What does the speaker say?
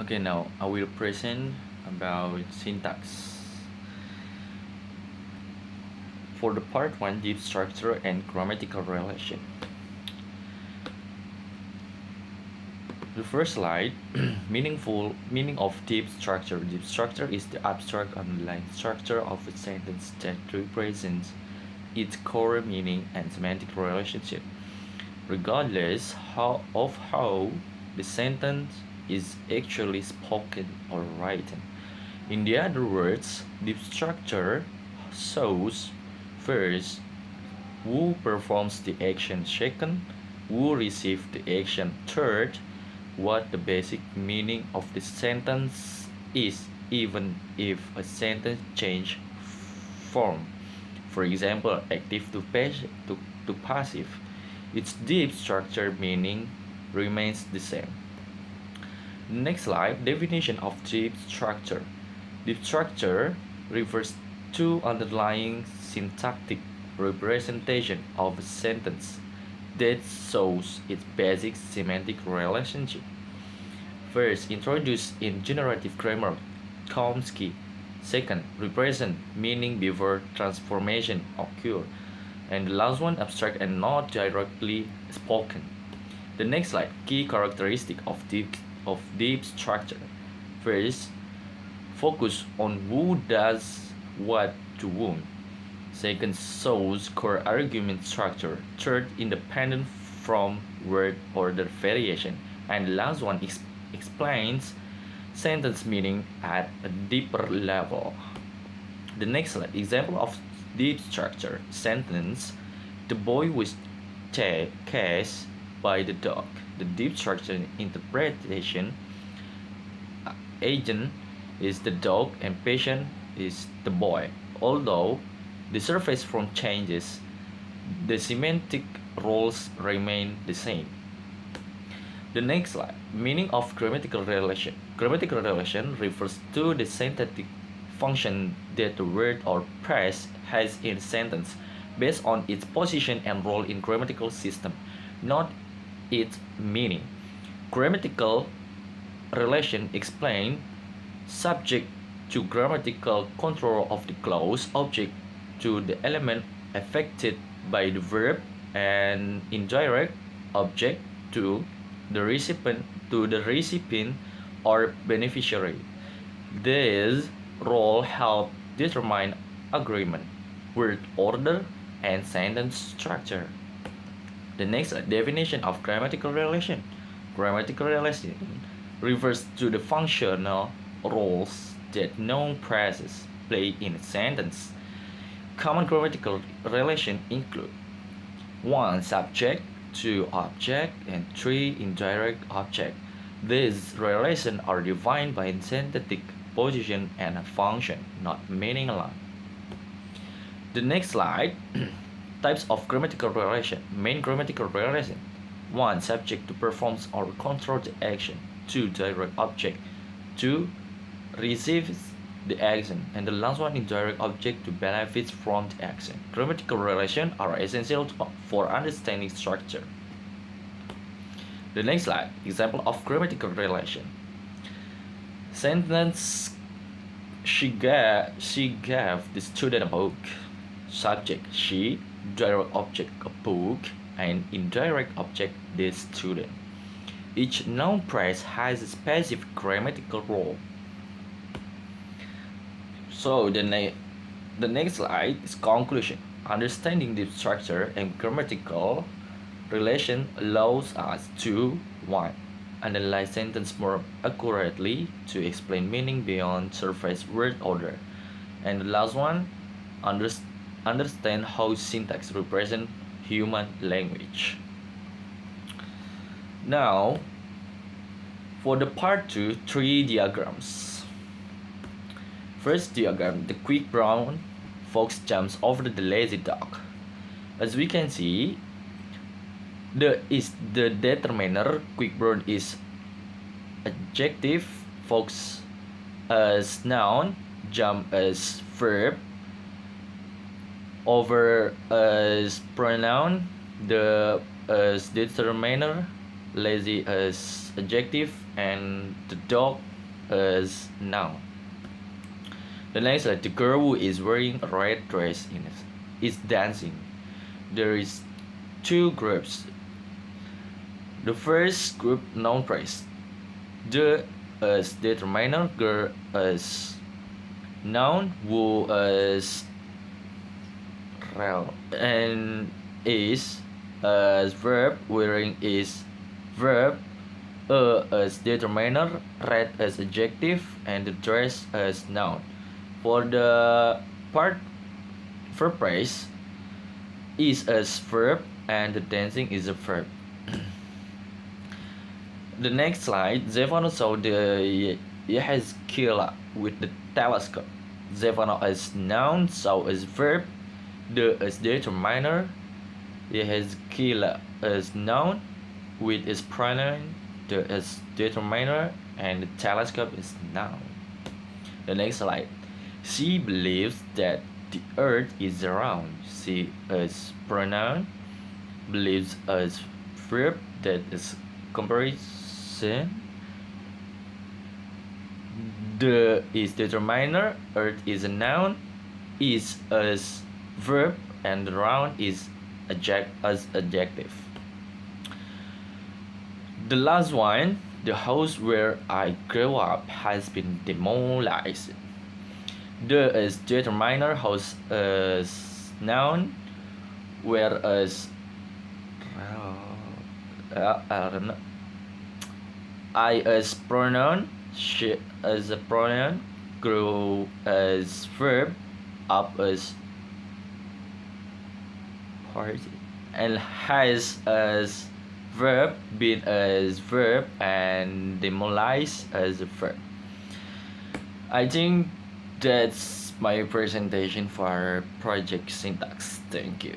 Okay, now I will present about syntax. For the part 1, deep structure and grammatical relation. The first slide, meaning of deep structure. Deep structure is the abstract underlying structure of a sentence that represents its core meaning and semantic relationship, regardless of how the sentence is actually spoken or written. In the other words, deep structure shows first who performs the action, second who receives the action, third what the basic meaning of the sentence is, even if a sentence change form. For example, active to passive, its deep structure meaning remains the same. Next slide, definition of deep structure. Deep structure refers to underlying syntactic representation of a sentence that shows its basic semantic relationship. First, introduced in generative grammar, Chomsky. Second, represent meaning before transformation occur. And the last one, abstract and not directly spoken. The next slide, key characteristic of deep structure. First, focus on who does what to whom. Second, shows core argument structure. Third, independent from word order variation. And the last one explains sentence meaning at a deeper level. The next slide, example of deep structure sentence: the boy was chased by the dog. The deep structure interpretation: agent is the dog and patient is the boy. Although the surface form changes, the semantic roles remain the same. The next slide, meaning of grammatical relation. Grammatical relation refers to the syntactic function that the word or phrase has in a sentence based on its position and role in grammatical system, not its meaning. Grammatical relation explain subject to grammatical control of the clause, object to the element affected by the verb, and indirect object to the recipient or beneficiary. This role help determine agreement, word order, and sentence structure. The next definition of grammatical relation. Grammatical relation refers to the functional roles that known phrases play in a sentence. Common grammatical relations include 1. Subject, 2. Object, and 3. Indirect object. These relations are defined by syntactic position and a function, not meaning alone. The next slide, types of grammatical relation. Main grammatical relation: 1. Subject to performs or control the action. 2. Direct object. 2. Receives the action, and the last one, indirect object to benefit from the action. Grammatical relations are essential for understanding structure. The next slide, example of grammatical relation. Sentence: she gave the student a book. Subject: she, direct object a book, and indirect object the student. Each noun phrase has a specific grammatical role. So the next slide is conclusion. Understanding the structure and grammatical relation allows us to 1. Analyze sentence more accurately to explain meaning beyond surface word order. And the last one, understand how syntax represents human language. Now, for the part 2, 3 diagrams. First diagram, the quick brown fox jumps over the lazy dog. As we can see, the determiner. Quick brown is adjective, fox as noun, jump as verb, over as pronoun, the as determiner, lazy as adjective, and the dog as noun. The next, the girl who is wearing a red dress is dancing. There is two groups. The first group, noun phrase. The as determiner, girl as noun, who as real, and is as verb, wearing is verb, as determiner, red as adjective, and the dress as noun. For the part verb phrase, is as verb and the dancing is a verb. The next slide, Stefano saw the Yehezkiel with the telescope. Stefano as noun, saw as verb, the as determiner, Yehezkiel as noun, with its pronoun, the as determiner, and the telescope is noun. The next slide, she believes that the earth is round. She as pronoun, believes as verb, that is comparison. The is determiner, earth is a noun, is as verb, and round is as adjective. The last one, the house where I grew up has been demolished. The is determiner, house as noun, whereas I don't know. I as pronoun, she as a pronoun, grow as verb, up as part, and has as verb, been as verb, and demolish as a verb. I think that's my presentation for project syntax. Thank you.